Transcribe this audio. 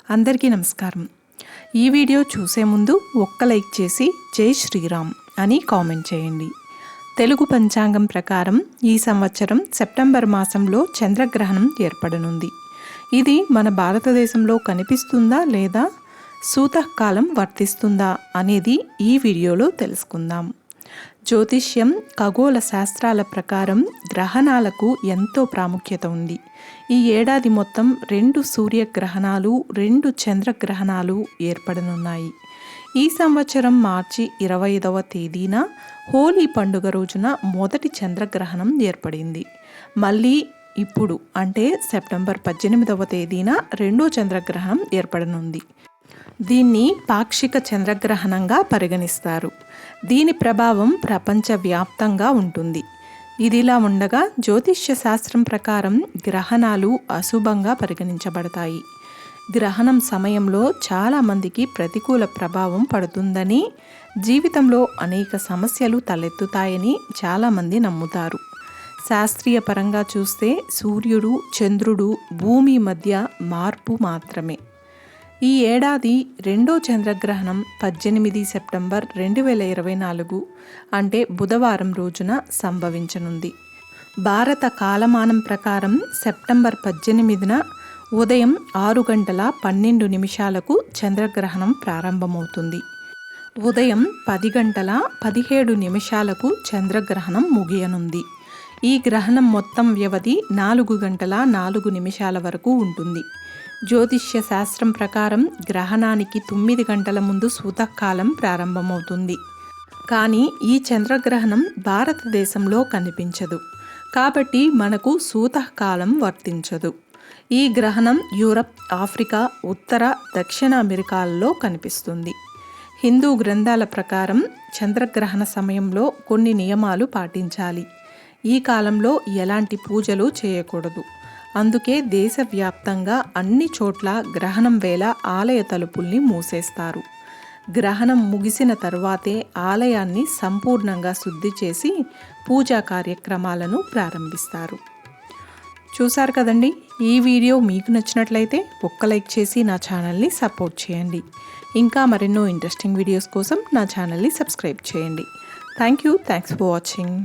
అందరికీ నమస్కారం. ఈ వీడియో చూసే ముందు ఒక్క లైక్ చేసి జై శ్రీరామ్ అని కామెంట్ చేయండి. తెలుగు పంచాంగం ప్రకారం ఈ సంవత్సరం సెప్టెంబర్ మాసంలో చంద్రగ్రహణం ఏర్పడనుంది. ఇది మన భారతదేశంలో కనిపిస్తుందా లేదా సూతకాలం వర్తిస్తుందా అనేది ఈ వీడియోలో తెలుసుకుందాం. జ్యోతిష్యం, ఖగోళ శాస్త్రాల ప్రకారం గ్రహణాలకు ఎంతో ప్రాముఖ్యత ఉంది. ఈ ఏడాది మొత్తం 2 సూర్యగ్రహణాలు, 2 చంద్రగ్రహణాలు ఏర్పడనున్నాయి. ఈ సంవత్సరం మార్చి 25వ తేదీన హోలీ పండుగ రోజున మొదటి చంద్రగ్రహణం ఏర్పడింది. మళ్ళీ ఇప్పుడు అంటే సెప్టెంబర్ 18వ తేదీన రెండో చంద్రగ్రహణం ఏర్పడనుంది. దీన్ని పాక్షిక చంద్రగ్రహణంగా పరిగణిస్తారు. దీని ప్రభావం ప్రపంచవ్యాప్తంగా ఉంటుంది. ఇదిలా ఉండగా జ్యోతిష్య శాస్త్రం ప్రకారం గ్రహణాలు అశుభంగా పరిగణించబడతాయి. గ్రహణం సమయంలో చాలామందికి ప్రతికూల ప్రభావం పడుతుందని, జీవితంలో అనేక సమస్యలు తలెత్తుతాయని చాలామంది నమ్ముతారు. శాస్త్రీయ పరంగా చూస్తే సూర్యుడు, చంద్రుడు, భూమి మధ్య మార్పు మాత్రమే. ఈ ఏడాది రెండో చంద్రగ్రహణం 18 సెప్టెంబర్ 2024 అంటే బుధవారం రోజున సంభవించనుంది. భారత కాలమానం ప్రకారం సెప్టెంబర్ 18న ఉదయం 6:12 చంద్రగ్రహణం ప్రారంభమవుతుంది. ఉదయం 10:17 చంద్రగ్రహణం ముగియనుంది. ఈ గ్రహణం మొత్తం వ్యవధి 4:04 వరకు ఉంటుంది. జ్యోతిష్య శాస్త్రం ప్రకారం గ్రహణానికి 9 గంటల ముందు సూతకాలం ప్రారంభమవుతుంది. కానీ ఈ చంద్రగ్రహణం భారతదేశంలో కనిపించదు, కాబట్టి మనకు సూతకాలం వర్తించదు. ఈ గ్రహణం యూరప్, ఆఫ్రికా, ఉత్తర, దక్షిణ అమెరికాల్లో కనిపిస్తుంది. హిందూ గ్రంథాల ప్రకారం చంద్రగ్రహణ సమయంలో కొన్ని నియమాలు పాటించాలి. ఈ కాలంలో ఎలాంటి పూజలు చేయకూడదు. అందుకే దేశవ్యాప్తంగా అన్ని చోట్ల గ్రహణం వేళ ఆలయ తలుపుల్ని మూసేస్తారు. గ్రహణం ముగిసిన తరువాతే ఆలయాన్ని సంపూర్ణంగా శుద్ధి చేసి పూజా కార్యక్రమాలను ప్రారంభిస్తారు. చూసారు కదండి, ఈ వీడియో మీకు నచ్చినట్లయితే ఒక్క లైక్ చేసి నా ఛానల్ని సపోర్ట్ చేయండి. ఇంకా మరెన్నో ఇంట్రెస్టింగ్ వీడియోస్ కోసం నా ఛానల్ని సబ్స్క్రైబ్ చేయండి. Thanks for watching.